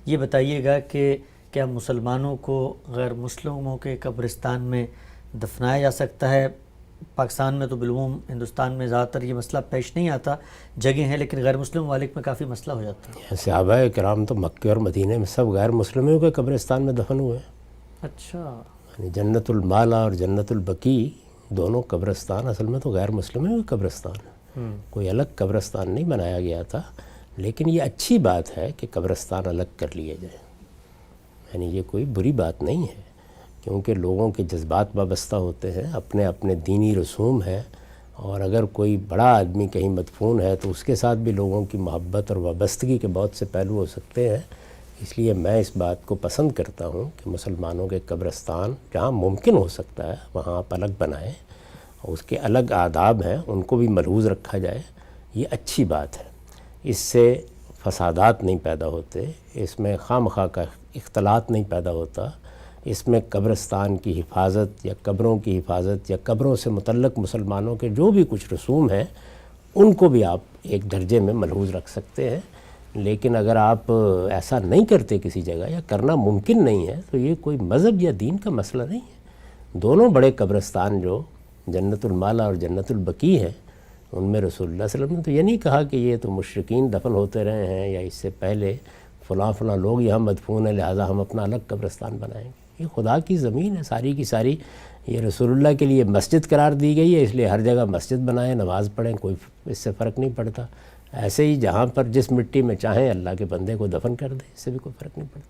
یہ بتائیے گا کہ کیا مسلمانوں کو غیر مسلموں کے قبرستان میں دفنایا جا سکتا ہے؟ پاکستان میں تو بالعموم، ہندوستان میں زیادہ تر یہ مسئلہ پیش نہیں آتا، جگہ ہیں، لیکن غیر مسلم ممالک میں کافی مسئلہ ہو جاتا ہے۔ صحابہ کرام تو مکے اور مدینے میں سب غیر مسلموں کے قبرستان میں دفن ہوئے ہیں۔ اچھا، یعنی جنت المالا اور جنت البقیع دونوں قبرستان اصل میں تو غیر مسلموں کے قبرستان ہیں، کوئی الگ قبرستان نہیں بنایا گیا تھا، لیکن یہ اچھی بات ہے کہ قبرستان الگ کر لیے جائیں، یعنی یہ کوئی بری بات نہیں ہے، کیونکہ لوگوں کے جذبات وابستہ ہوتے ہیں، اپنے اپنے دینی رسوم ہیں، اور اگر کوئی بڑا آدمی کہیں مدفون ہے تو اس کے ساتھ بھی لوگوں کی محبت اور وابستگی کے بہت سے پہلو ہو سکتے ہیں۔ اس لیے میں اس بات کو پسند کرتا ہوں کہ مسلمانوں کے قبرستان جہاں ممکن ہو سکتا ہے وہاں آپ الگ بنائیں، اور اس کے الگ آداب ہیں ان کو بھی ملحوظ رکھا جائے، یہ اچھی بات ہے۔ اس سے فسادات نہیں پیدا ہوتے، اس میں خواہ مخواہ کا اختلاط نہیں پیدا ہوتا، اس میں قبرستان کی حفاظت یا قبروں کی حفاظت یا قبروں سے متعلق مسلمانوں کے جو بھی کچھ رسوم ہیں ان کو بھی آپ ایک درجے میں ملحوظ رکھ سکتے ہیں۔ لیکن اگر آپ ایسا نہیں کرتے کسی جگہ یا کرنا ممکن نہیں ہے تو یہ کوئی مذہب یا دین کا مسئلہ نہیں ہے۔ دونوں بڑے قبرستان جو جنت المالا اور جنت البقیع ہیں ان میں رسول اللہ صلی اللہ علیہ وسلم نے تو یہ نہیں کہا کہ یہ تو مشرکین دفن ہوتے رہے ہیں یا اس سے پہلے فلاں فلاں لوگ یہاں مدفون ہیں لہٰذا ہم اپنا الگ قبرستان بنائیں گے۔ یہ خدا کی زمین ہے ساری کی ساری، یہ رسول اللہ کے لیے مسجد قرار دی گئی ہے، اس لیے ہر جگہ مسجد بنائیں، نماز پڑھیں، کوئی اس سے فرق نہیں پڑتا۔ ایسے ہی جہاں پر جس مٹی میں چاہیں اللہ کے بندے کو دفن کر دیں، اس سے بھی کوئی فرق نہیں پڑتا۔